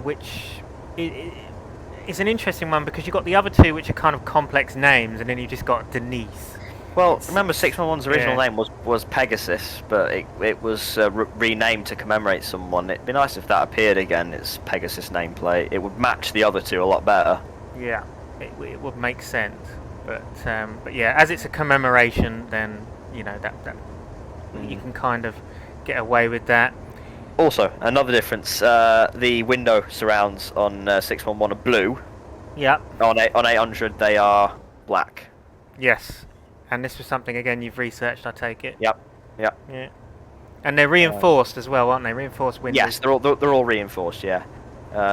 S1: Which is an interesting one because you've got the other two which are kind of complex names, and then you just got Denise.
S2: Well, remember 611's original name was Pegasus, but it was renamed to commemorate someone. It'd be nice if that appeared again, its Pegasus nameplate. It would match the other two a lot better.
S1: Yeah, it would make sense. But yeah, as it's a commemoration, then, you know, that you can kind of get away with that.
S2: Also, another difference, the window surrounds on 611 are blue.
S1: Yeah.
S2: On 800 they are black.
S1: Yes. And this was something, again, you've researched, I take it?
S2: Yep.
S1: Yeah. And they're reinforced as well, aren't they? Reinforced windows.
S2: Yes, they're all reinforced, yeah.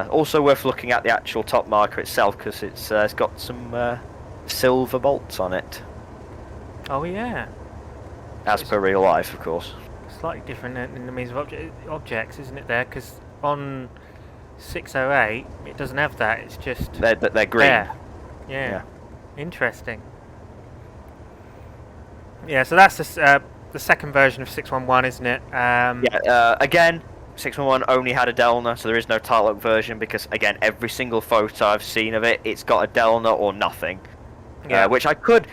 S2: Also worth looking at the actual top marker itself, because it's got some silver bolts on it.
S1: Oh, yeah.
S2: As per real life, of course.
S1: Slightly different in the means of objects, isn't it, there? Because on 608, it doesn't have that. It's just...
S2: They're green.
S1: There. Yeah. Interesting. Yeah, so that's the second version of 611, isn't it?
S2: Again, 611 only had a Delna, so there is no title lock version because, again, every single photo I've seen of it, it's got a Delna or nothing. Yeah. Which I could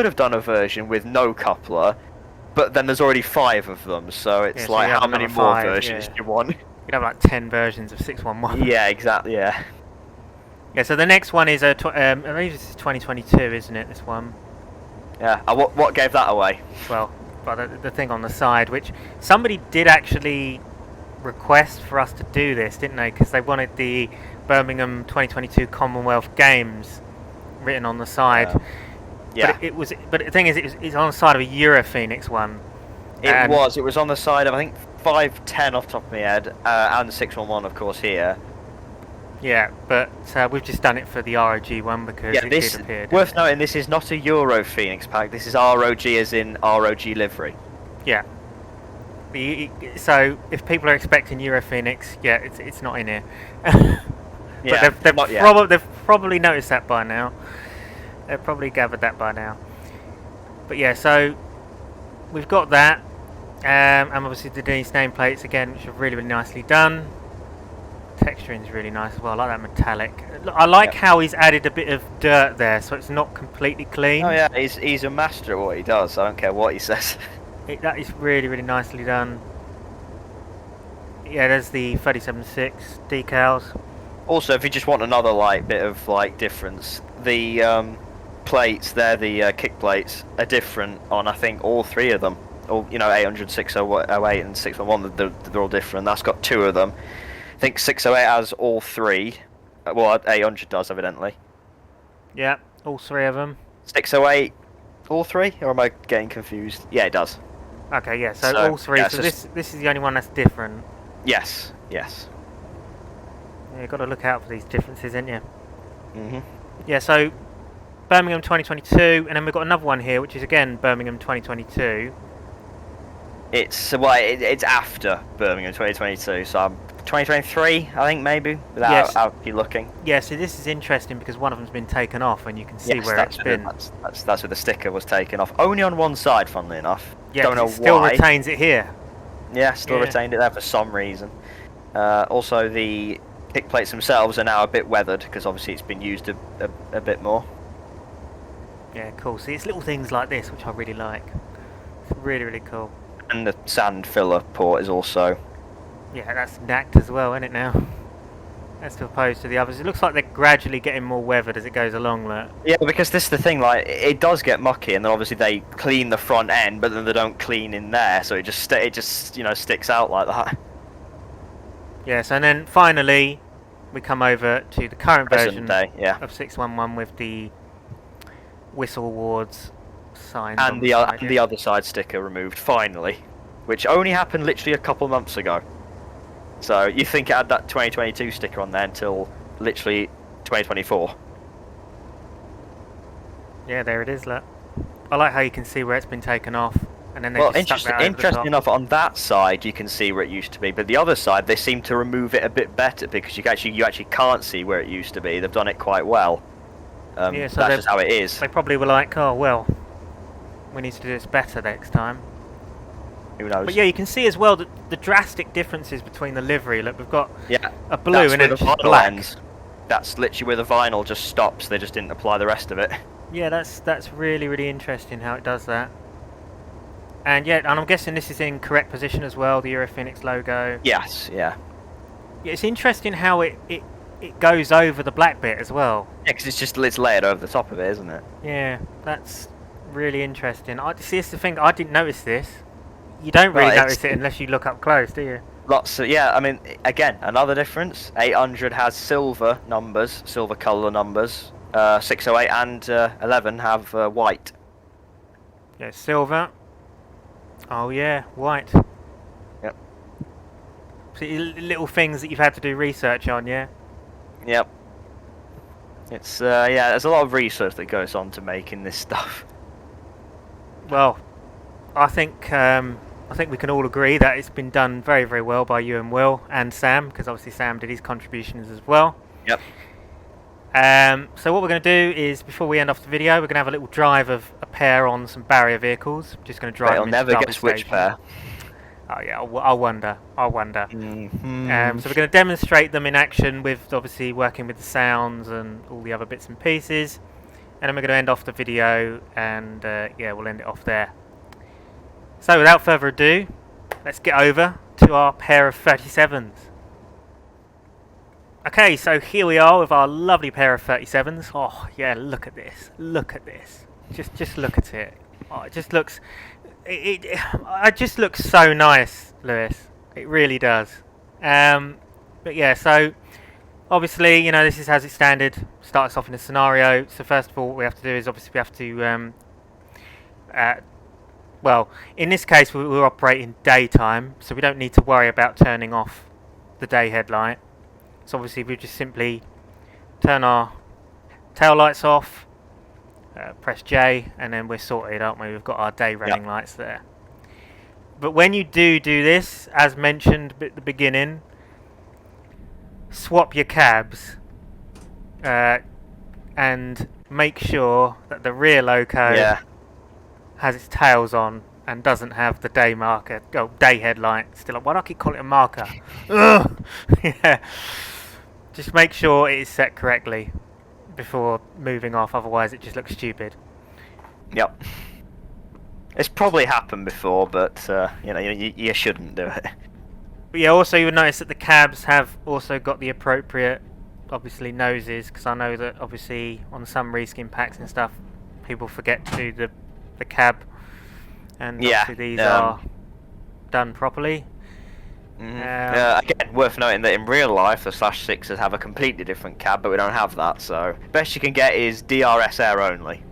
S2: have done a version with no coupler, but then there's already 5 of them, so it's
S1: so
S2: like, how many more versions do you want?
S1: You'd have like 10 versions of 611.
S2: Yeah, exactly, yeah.
S1: Yeah, so the next one is, I believe this is 2022, isn't it, this one?
S2: Yeah, what gave that away?
S1: Well, the thing on the side, which somebody did actually request for us to do this, didn't they? Because they wanted the Birmingham 2022 Commonwealth Games written on the side.
S2: Yeah.
S1: But the thing is, it's on the side of a Europheonix one.
S2: It was on the side of, I think, 510 off the top of my head, and 611, of course, here.
S1: Yeah, but we've just done it for the ROG one because it did appear.
S2: Worth noting, this is not a Europheonix pack. This is ROG as in ROG Livery.
S1: Yeah. So if people are expecting Europheonix, yeah, it's not in here. But they've probably noticed that by now. They've probably gathered that by now. But yeah, so we've got that, and obviously the Denise nameplates again, which are really, really nicely done. Texturing is really nice as well. I like that metallic. I like how he's added a bit of dirt there, so it's not completely clean.
S2: Oh yeah, he's a master at what he does. I don't care what he says.
S1: That is really, really nicely done. Yeah, there's the 37.6 decals.
S2: Also, if you just want another bit of difference, the plates there, the kick plates, are different on I think all 3 of them. All 800, 608, and 611. They're all different. That's got 2 of them. I think 608 has all 3. Well, 800 does, evidently.
S1: Yeah, all 3 of them.
S2: 608, all 3? Or am I getting confused? Yeah, it does.
S1: Okay, yeah, so all 3. Yeah, so this is the only one that's different.
S2: Yes.
S1: Yeah, you've got to look out for these differences, ain't you?
S2: Mhm.
S1: Yeah, so Birmingham 2022, and then we've got another one here, which is again Birmingham 2022.
S2: It's after Birmingham 2022, so 2023, I think, maybe, without you looking.
S1: Yeah, so this is interesting because one of them's been taken off, and you can see where it's been.
S2: That's where the sticker was taken off. Only on one side, funnily enough.
S1: Yeah,
S2: don't know
S1: it still
S2: why.
S1: retains it here.
S2: Yeah, still retained it there for some reason. Also, the kick plates themselves are now a bit weathered because obviously it's been used a bit more.
S1: Yeah, cool. See, it's little things like this which I really like. It's really, really cool.
S2: And the sand filler port is also...
S1: Yeah, that's knacked as well, isn't it now? As opposed to the others. It looks like they're gradually getting more weathered as it goes along, look.
S2: Yeah, because this is the thing, it does get mucky, and then obviously they clean the front end, but then they don't clean in there, so it just sticks out like that.
S1: Yes, and then finally we come over to the current version
S2: of
S1: 611 with the Whistle Awards signs
S2: and the other side sticker removed finally, which only happened literally a couple months ago. So you think it had that 2022 sticker on there until literally 2024.
S1: Yeah, there it is, look. I like how you can see where it's been taken off, and then they
S2: interesting enough, on that side you can see where it used to be, but the other side they seem to remove it a bit better because you actually can't see where it used to be. They've done it quite well.
S1: Yeah, so
S2: that's just how it is.
S1: They probably were like, oh well, we need to do this better next time.
S2: Who knows?
S1: But yeah, you can see as well that the drastic differences between the livery. Look, we've got a blue
S2: that's
S1: and
S2: where
S1: it's
S2: the vinyl
S1: black.
S2: Ends. That's literally where the vinyl just stops. They just didn't apply the rest of it.
S1: Yeah, that's really really interesting how it does that. And yeah, and I'm guessing this is in correct position as well. The Europheonix logo.
S2: Yes, yeah.
S1: Yeah, it's interesting how it goes over the black bit as well.
S2: Yeah, because it's layered over the top of it, isn't it?
S1: Yeah, that's really interesting. I see. It's the thing. I didn't notice this. You don't really
S2: Well, it's
S1: notice it unless you look up close, do you?
S2: lots of, yeah. I mean, again, another difference. 800 has silver numbers, silver color numbers. 608 and 11 have white.
S1: Yeah, silver. Oh yeah, white.
S2: Yep.
S1: See, little things that you've had to do research on, yeah.
S2: Yep. It's yeah. There's a lot of research that goes on to making this stuff.
S1: Well, I think we can all agree that it's been done very very well by you and Will and Sam, because obviously Sam did his contributions as well.
S2: Yep.
S1: So what we're going to do is, before we end off the video, we're going to have a little drive of a pair on some barrier vehicles. Just going to drive
S2: But I'll
S1: them into
S2: never
S1: Derby
S2: guess which
S1: Station.
S2: pair.
S1: Oh yeah, I'll wonder. I'll wonder.
S2: Mm-hmm.
S1: So we're going to demonstrate them in action with obviously working with the sounds and all the other bits and pieces, and then we're going to end off the video, and yeah, we'll end it off there. So without further ado, let's get over to our pair of 37s. Okay, so here we are with our lovely pair of 37s. Oh yeah, look at this. Look at this. Just look at it. Oh, it just looks it just looks so nice, Lewis. It really does. But yeah, so obviously, you know, this is as it's standard. Start us off in a scenario. So first of all, what we have to do is obviously we have to well, in this case, we're operating daytime, so we don't need to worry about turning off the day headlight. So obviously, we just simply turn our tail lights off, press J, and then we're sorted, aren't we? We've got our day running lights there. But when you do this, as mentioned at the beginning, swap your cabs and make sure that the rear loco has its tails on and doesn't have the day marker, day headlight. Still, why do I keep calling it a marker? Ugh! Yeah. Just make sure it is set correctly before moving off, otherwise it just looks stupid.
S2: Yep. It's probably happened before, but you know, you shouldn't do it.
S1: But yeah, also you would notice that the cabs have also got the appropriate, obviously, noses, because I know that obviously on some reskin packs and stuff, people forget to do the cab, and obviously these are done properly.
S2: Again, worth noting that in real life, the /6s have a completely different cab, but we don't have that, so best you can get is DRS air only.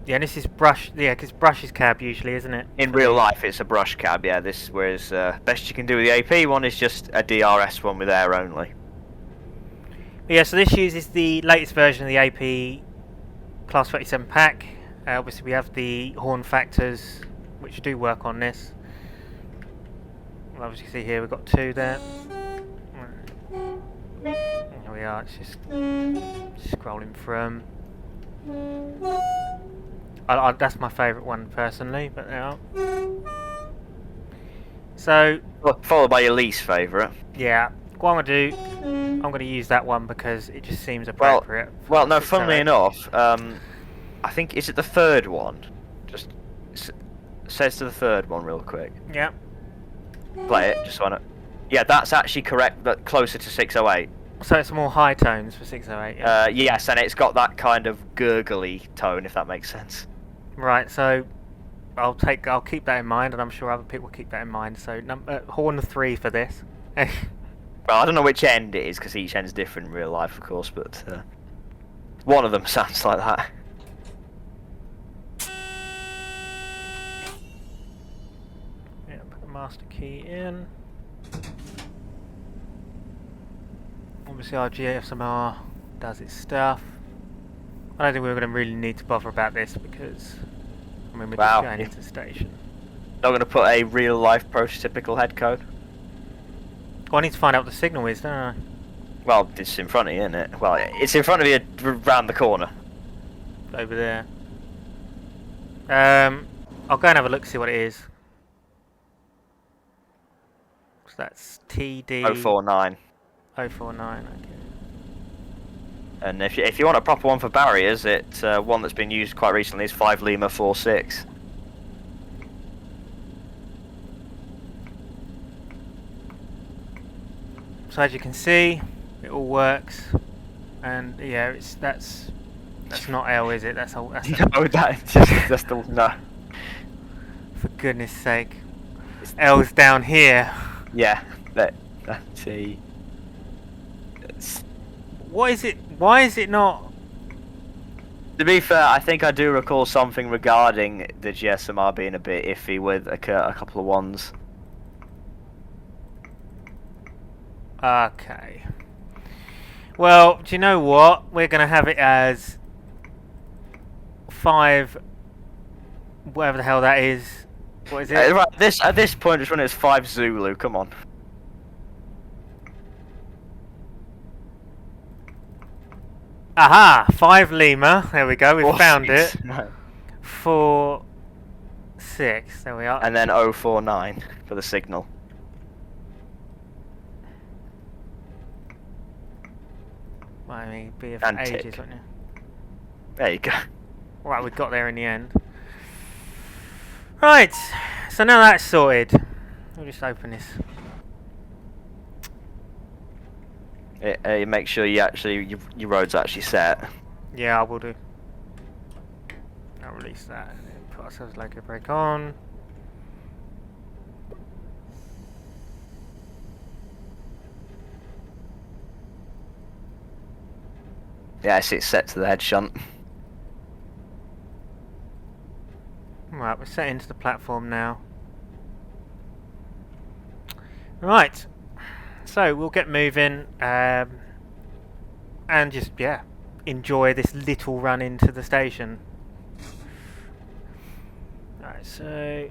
S1: Yeah, and this is brush. Yeah, because brush's cab usually, isn't it?
S2: In real life, it's a brush cab. Yeah, whereas best you can do with the AP one is just a DRS one with air only.
S1: Yeah, so this uses the latest version of the AP Class 37 pack. Obviously, we have the horn factors, which do work on this. Well, obviously, you see here we've got two there. Here we are. It's just scrolling from. That's my favourite one personally, but they are. So,
S2: followed by your least favourite.
S1: Yeah, what I'm gonna do, I'm gonna use that one because it just seems appropriate.
S2: Well, no. Funnily enough, I think is it the third one? Just says to the third one real quick.
S1: Yeah.
S2: Play it, just on it. Yeah, that's actually correct, but closer to 608.
S1: So it's more high tones for 608.
S2: Yeah. Yes, and it's got that kind of gurgly tone, if that makes sense.
S1: Right. So I'll keep that in mind, and I'm sure other people will keep that in mind. So horn 3 for this.
S2: Well, I don't know which end it is because each end's different in real life, of course, but one of them sounds like that.
S1: Yeah, put the master key in. Obviously, our GSMR does its stuff. I don't think we're going to really need to bother about this because I mean we're just going into the station.
S2: Not going to put a real life prototypical head code.
S1: Well, I need to find out what the signal is, don't I?
S2: Well, it's in front of you, isn't it? Well, it's in front of you round the corner.
S1: Over there. I'll go and have a look, see what it is. So that's TD
S2: 049.
S1: 049, okay.
S2: And if you want a proper one for barriers, it's one that's been used quite recently is 5 Lima 46.
S1: So as you can see, it all works, and yeah, that's not L, is it? That's all. That's
S2: No, that's the no.
S1: For goodness sake, L's down here.
S2: Yeah, let's see.
S1: What is it? Why is it not?
S2: To be fair, I think I do recall something regarding the GSMR being a bit iffy with a couple of ones.
S1: Okay. Well, do you know what? We're going to have it as 5, whatever the hell that is. What is it?
S2: Right, at this point, just run it as 5 Zulu. Come on.
S1: Aha! 5 Lima. There we go. We
S2: 4,
S1: found
S2: 6.
S1: it.
S2: No.
S1: 4, 6. There we are.
S2: And then 049 for the signal.
S1: Well, I mean, be for
S2: And
S1: ages,
S2: tick.
S1: wouldn't it?
S2: There you go.
S1: Right, we got there in the end. Right, so now that's sorted. We'll just open this.
S2: You make sure your road's actually set.
S1: Yeah, I will do. I'll release that and then put ourselves loco brake on.
S2: Yes, it's set to the head shunt.
S1: Right, we're set into the platform now. Right, so we'll get moving and just, yeah, enjoy this little run into the station. Right, so...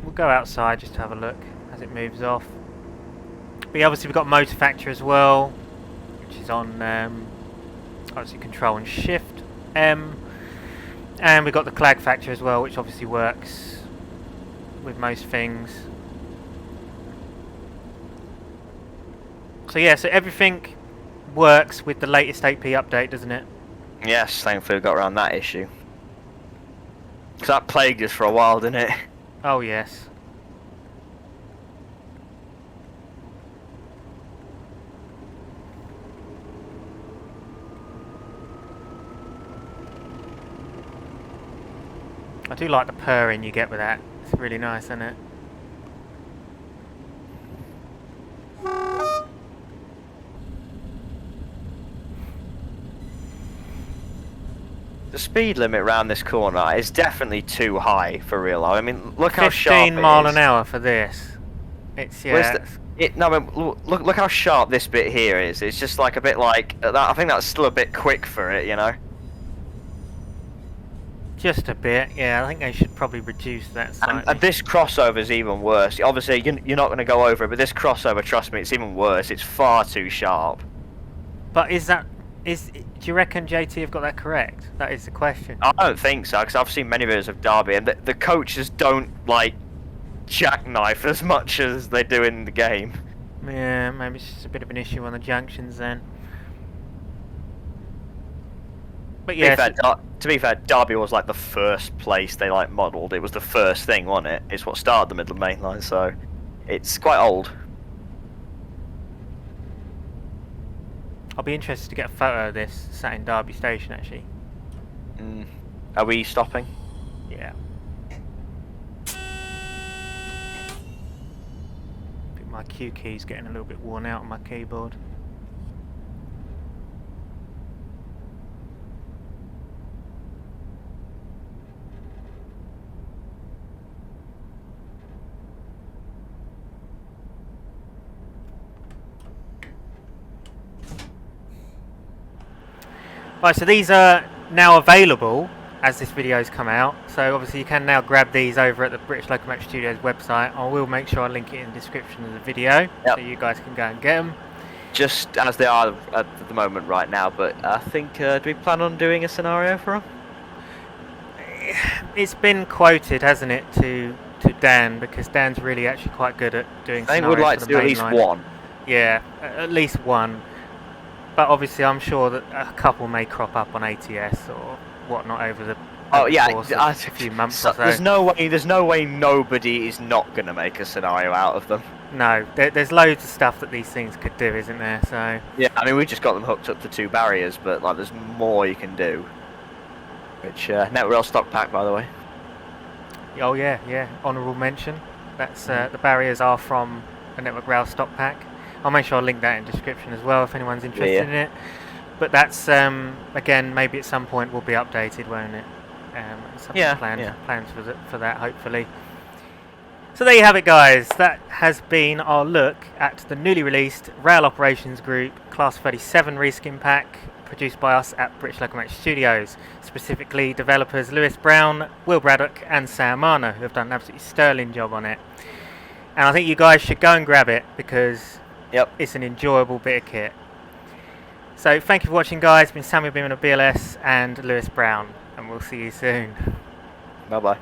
S1: we'll go outside just to have a look as it moves off. But yeah, obviously we've got motor factor as well, which is on obviously control and shift M, and we've got the clag factor as well, which obviously works with most things. So yeah, so everything works with the latest AP update, doesn't it?
S2: Yes, thankfully we got around that issue. Because that plagued us for a while, didn't it?
S1: Oh yes. I do like the purring you get with that. It's really nice, isn't it?
S2: The speed limit around this corner is definitely too high for real. I mean, look how sharp
S1: 15 mile an hour for this. It's yeah.
S2: Look how sharp this bit here is. It's just like a bit like that. I think that's still a bit quick for it, you know.
S1: Just a bit, yeah. I think they should probably reduce that slightly.
S2: And this crossover is even worse. Obviously, you're not going to go over it, but this crossover, trust me, it's even worse. It's far too sharp.
S1: But do you reckon JT have got that correct? That is the question.
S2: I don't think so, because I've seen many videos of Derby, and the coaches don't like jackknife as much as they do in the game.
S1: Yeah, maybe it's just a bit of an issue on the junctions then. But yeah,
S2: to be fair, Derby was like the first place they like modelled. It was the first thing, wasn't it? It's what started the Midland Main Line, so it's quite old.
S1: I'll be interested to get a photo of this sat in Derby Station actually.
S2: Are we stopping?
S1: Yeah. I think my Q key's getting a little bit worn out on my keyboard. Right, so these are now available as this video's come out. So obviously you can now grab these over at the British Locomotive Studios website. I will make sure I link it in the description of the video, so you guys can go and get them.
S2: Just as they are at the moment right now, but I think, do we plan on doing a scenario for them?
S1: It's been quoted, hasn't it, to Dan, because Dan's really actually quite good at doing
S2: I
S1: scenarios
S2: would like
S1: for
S2: to
S1: the
S2: do at
S1: main
S2: least
S1: line.
S2: one.
S1: Yeah, at least one. But obviously, I'm sure that a couple may crop up on ATS or whatnot over the course of a few months or so.
S2: There's no way nobody is not going to make a scenario out of them.
S1: No, there's loads of stuff that these things could do, isn't there? So
S2: Yeah, I mean, we just got them hooked up to 2 barriers, but like, there's more you can do. Which network rail stock pack, by the way.
S1: oh yeah, honourable mention. That's the barriers are from a network rail stock pack. I'll make sure I'll link that in the description as well if anyone's interested in it. But that's again, maybe at some point will be updated, won't it? Plans for that, hopefully. So there you have it, guys. That has been our look at the newly released Rail Operations Group Class 37 reskin pack, produced by us at British Locomotive Studios, specifically developers Lewis Brown, Will Braddock and Sam Marner, who have done an absolutely sterling job on it. And I think you guys should go and grab it, because it's an enjoyable bit of kit. So thank you for watching, guys. It's been Samuel Beeman of BLS and Lewis Brown, and we'll see you soon.
S2: Bye bye.